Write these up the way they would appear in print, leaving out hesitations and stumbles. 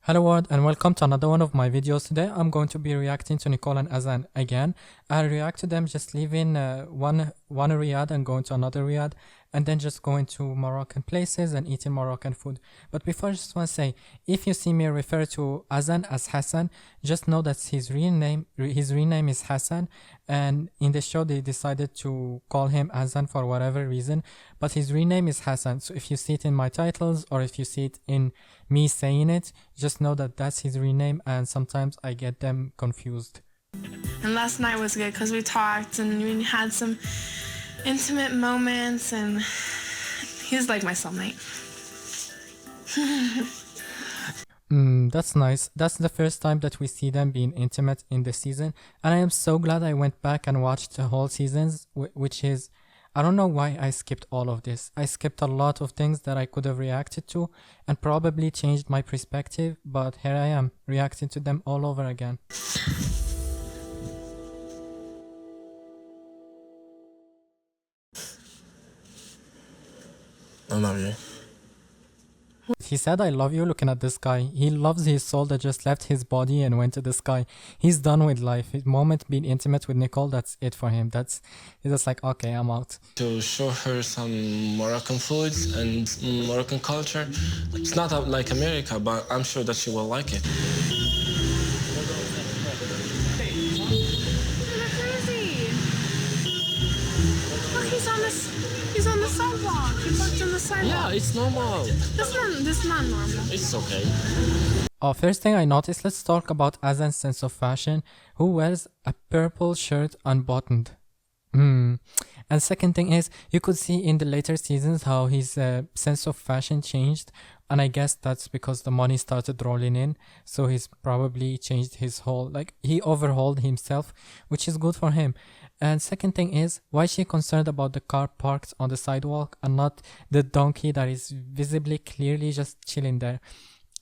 Hello world and welcome to another one of my videos. Today I'm going to be reacting to Nicole and Azan again. I react to them just leaving one Riyadh and going to another Riyadh, and then just going to Moroccan places and eating Moroccan food. But before, I just want to say, if you see me refer to Azan as Hassan, just know that his real name is Hassan, and in the show they decided to call him Azan for whatever reason, but his real name is Hassan. So if you see it in my titles or if you see it in me saying it, just know that that's his real name, and sometimes I get them confused. And last night was good because we talked and we had some intimate moments, and he's like my soulmate. That's nice. That's the first time that we see them being intimate in the season, and I am so glad I went back and watched the whole seasons, which is, I don't know why I skipped all of this. I skipped a lot of things that I could have reacted to and probably changed my perspective, but here I am, reacting to them all over again. I love you. He said I love you looking at the sky. He loves his soul that just left his body and went to the sky. He's done with life. His moment being intimate with Nicole, that's it for him. He's just like, okay, I'm out. To show her some Moroccan foods and Moroccan culture. It's not like America, but I'm sure that she will like it. He's on the sidewalk. He parked on the sidewalk. Yeah, it's normal. This is not normal. It's okay. First thing I noticed, let's talk about Azan's sense of fashion, who wears a purple shirt unbuttoned. And second thing is, you could see in the later seasons how his sense of fashion changed, and I guess that's because the money started rolling in, so he's probably changed his whole, like, he overhauled himself, which is good for him. And second thing is, why is she concerned about the car parked on the sidewalk and not the donkey that is visibly clearly just chilling there?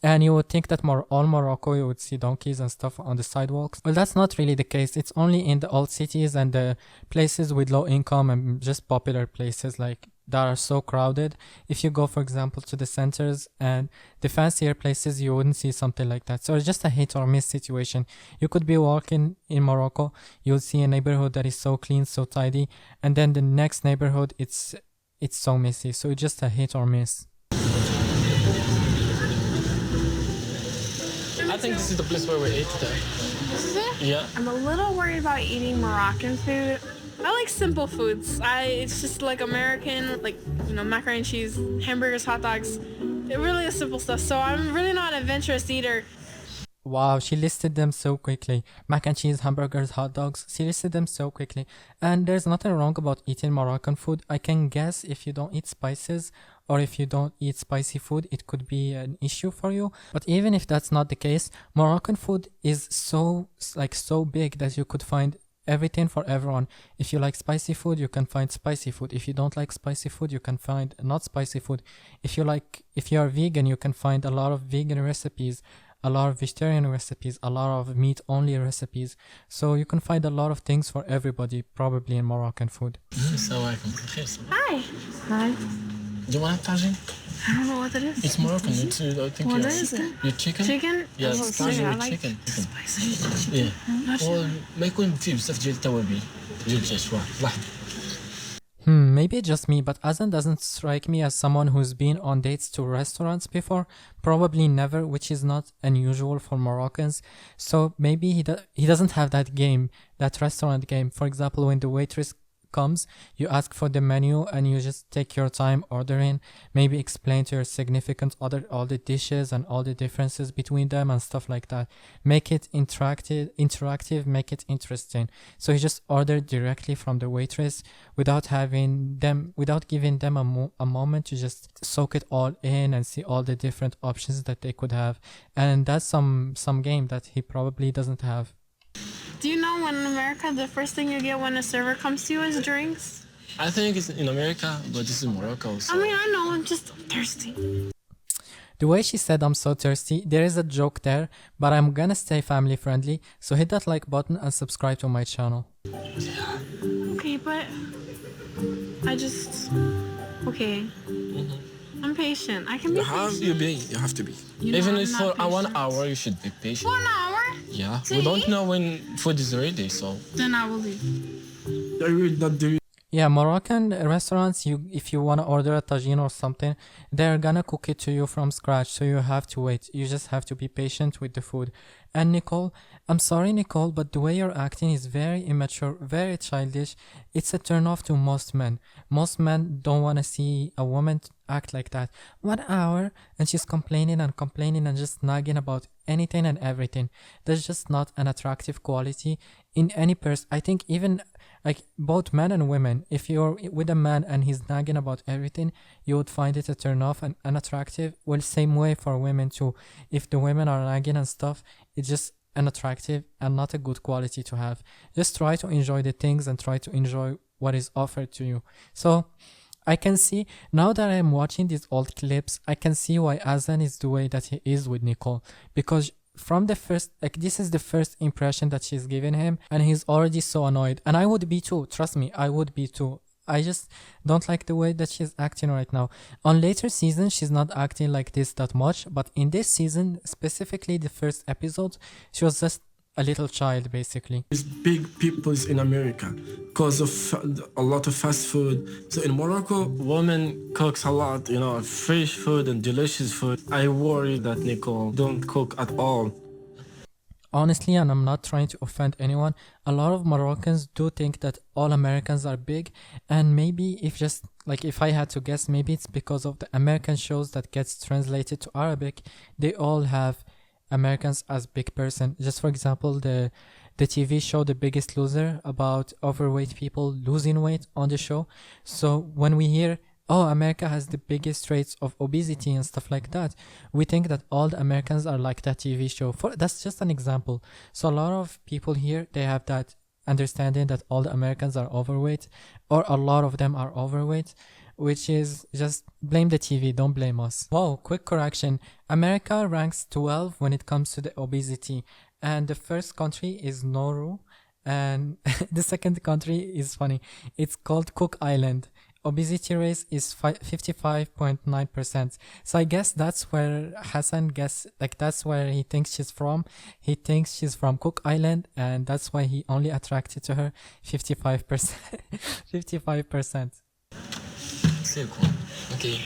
And you would think that all Morocco you would see donkeys and stuff on the sidewalks. Well, that's not really the case. It's only in the old cities and the places with low income and just popular places like that are so crowded. If you go, for example, to the centers and the fancier places, you wouldn't see something like that. So it's just a hit or miss situation. You could be walking in Morocco, you'll see a neighborhood that is so clean, so tidy, and then the next neighborhood, it's so messy. So it's just a hit or miss. I think this is the place where we ate today. This is it? Yeah. I'm a little worried about eating Moroccan food. I like simple foods. It's just like American, like, macaroni and cheese, hamburgers, hot dogs. It really is simple stuff. So I'm really not an adventurous eater. Wow, she listed them so quickly. Mac and cheese, hamburgers, hot dogs. She listed them so quickly. And there's nothing wrong about eating Moroccan food. I can guess if you don't eat spices or if you don't eat spicy food, it could be an issue for you. But even if that's not the case, Moroccan food is so big that you could find everything for everyone. If you like spicy food, you can find spicy food. If you don't like spicy food, you can find not spicy food. If you are vegan, you can find a lot of vegan recipes, a lot of vegetarian recipes, a lot of meat only recipes. So you can find a lot of things for everybody probably in Moroccan food. Hi. Hi. Do you want tagine? I don't know what it is. It's Moroccan. I think What is it? Your chicken? Chicken? Yeah, Oh, it's sorry, I tagine with like chicken. spicy. Yeah. Not sure. ما يكون فيه بزاف ديال التوابل. جبت شويه. لحظة. Maybe just me, but Azan doesn't strike me as someone who's been on dates to restaurants before. Probably never, which is not unusual for Moroccans. So maybe he doesn't have that game, that restaurant game. For example, when the waitress comes, you ask for the menu and you just take your time ordering, maybe explain to your significant other all the dishes and all the differences between them and stuff like that. Make it interactive, make it interesting. So you just order directly from the waitress without giving them a moment to just soak it all in and see all the different options that they could have. And that's some game that he probably doesn't have. Do you know when in America the first thing you get when a server comes to you is drinks? I think it's in America, but this is Morocco. So. I mean, I know, I'm just thirsty. The way she said I'm so thirsty, there is a joke there, but I'm gonna stay family friendly, so hit that like button and subscribe to my channel. Okay, but I just... Okay. I'm patient. I can be You have patient. to be. You have to be. You know Even I'm if not for 1 patient. hour, you should be patient. 1 hour? Yeah. See? We don't know when food is ready, so. Then I will leave. I will not do. Yeah, Moroccan restaurants, if you want to order a tagine or something, they're gonna cook it to you from scratch, so you have to wait. You just have to be patient with the food. And Nicole, I'm sorry, Nicole, but the way you're acting is very immature, very childish. It's a turn off to most men. Most men don't want to see a woman act like that. 1 hour, and she's complaining and just nagging about anything and everything. That's just not an attractive quality in any person. I think even like both men and women, if you're with a man and he's nagging about everything, you would find it a turn off and unattractive. Well, same way for women too. If the women are nagging and stuff, it's just unattractive and not a good quality to have. Just try to enjoy the things and try to enjoy what is offered to you. So I can see, now that I'm watching these old clips, I can see why Azan is the way that he is with Nicole. Because from the first, like, this is the first impression that she's given him, and he's already so annoyed. And I would be too, trust me, I would be too. I just don't like the way that she's acting right now. On later seasons, she's not acting like this that much, but in this season, specifically the first episode, she was just a little child, basically. There's big peoples in America because of a lot of fast food. So in Morocco, women cooks a lot, you know, fresh food and delicious food. I worry that Nicole don't cook at all. Honestly, and I'm not trying to offend anyone, a lot of Moroccans do think that all Americans are big, and maybe if I had to guess, maybe it's because of the American shows that gets translated to Arabic, they all have Americans as big person. Just for example, the TV show The Biggest Loser, about overweight people losing weight on the show. So when we hear, oh, America has the biggest rates of obesity and stuff like that, we think that all the Americans are like that TV show. That's just an example. So a lot of people here, they have that understanding that all the Americans are overweight, or a lot of them are overweight, which is just blame the TV, don't blame us. Whoa, quick correction. America ranks 12 when it comes to the obesity, and the first country is Nauru, and the second country is funny. It's called Cook Island. Obesity rate is 55.9%. So I guess that's where Hassan that's where he thinks she's from. He thinks she's from Cook Island, and that's why he only attracted to her 55%. 55%. Okay.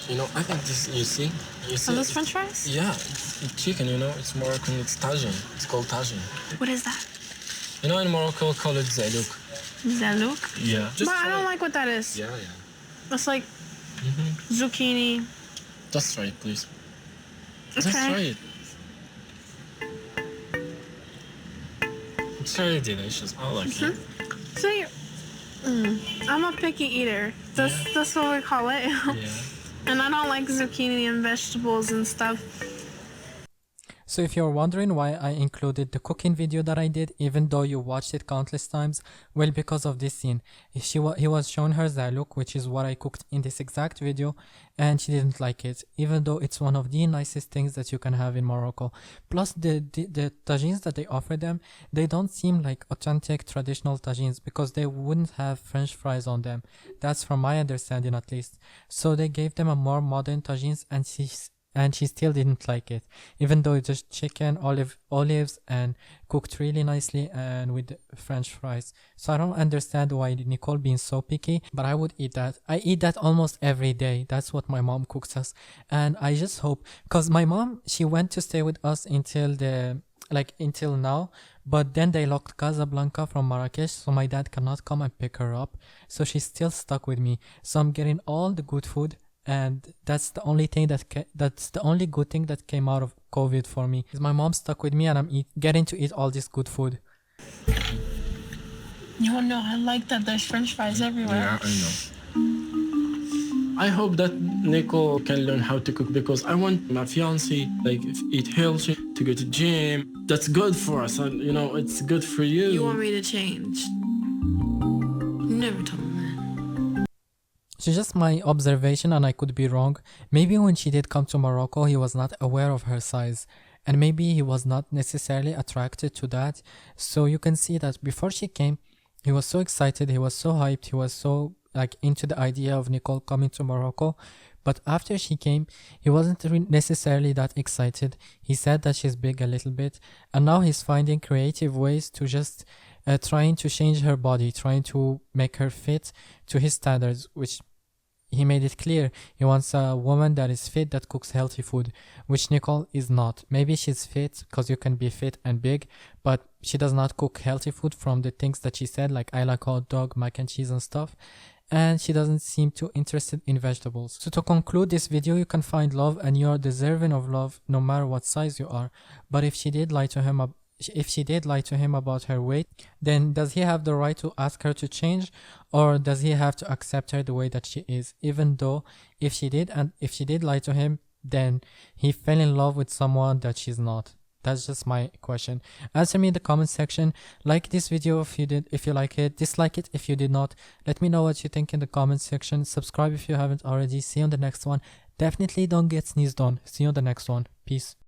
You know, I think this, you see? Are those French fries? Yeah, it's chicken, you know, it's Moroccan, it's tagine. It's called tagine. What is that? You know, in Morocco, we call it zalouk. Zalouk? Yeah. But I don't like what that is. Yeah. It's like zucchini. Just try it, please. Okay. Just try it. It's very delicious. I like it. See, I'm a picky eater. That's what we call it. Yeah. And I don't like zucchini and vegetables and stuff. So if you're wondering why I included the cooking video that I did, even though you watched it countless times, well, because of this scene. He was showing her zalouk, which is what I cooked in this exact video, and she didn't like it, even though it's one of the nicest things that you can have in Morocco. Plus, the tagines that they offer them, they don't seem like authentic traditional tagines, because they wouldn't have French fries on them. That's from my understanding, at least. So they gave them a more modern tagines, and she still didn't like it, even though it's just chicken, olives, and cooked really nicely and with French fries. So I don't understand why Nicole being so picky, but I would eat that. I eat that almost every day. That's what my mom cooks us, and I just hope, because my mom, she went to stay with us until now, but then they locked Casablanca from Marrakesh, so my dad cannot come and pick her up, so she's still stuck with me. So I'm getting all the good food, and that's the only thing that's the only good thing that came out of COVID for me, is my mom stuck with me, and I'm getting to eat all this good food. You know, I like that there's French fries everywhere. Yeah, I know. I hope that Nicole can learn how to cook, because I want my fiance eat healthy, to go to gym. That's good for us, and you know, it's good for you. You want me to change? You never told me that. It's just my observation, and I could be wrong. Maybe when she did come to Morocco, he was not aware of her size, and maybe he was not necessarily attracted to that. So you can see that before she came, he was so excited, he was so hyped, he was so like into the idea of Nicole coming to Morocco. But after she came, he wasn't necessarily that excited. He said that she's big a little bit, and now he's finding creative ways to just trying to change her body, trying to make her fit to his standards, which he made it clear he wants a woman that is fit, that cooks healthy food, which Nicole is not. Maybe she's fit because you can be fit and big, but she does not cook healthy food from the things that she said, like I like hot dog, mac and cheese and stuff. And she doesn't seem too interested in vegetables. So to conclude this video, you can find love and you are deserving of love no matter what size you are. But if she did lie to him about her weight, then does he have the right to ask her to change, or does he have to accept her the way that she is? Even though if she did lie to him, then he fell in love with someone that she's not. That's just my question. Answer me in the comment section. Like this video if you like it. Dislike it if you did not. Let me know what you think in the comment section. Subscribe if you haven't already. See you on the next one. Definitely don't get sneezed on. See you on the next one. Peace.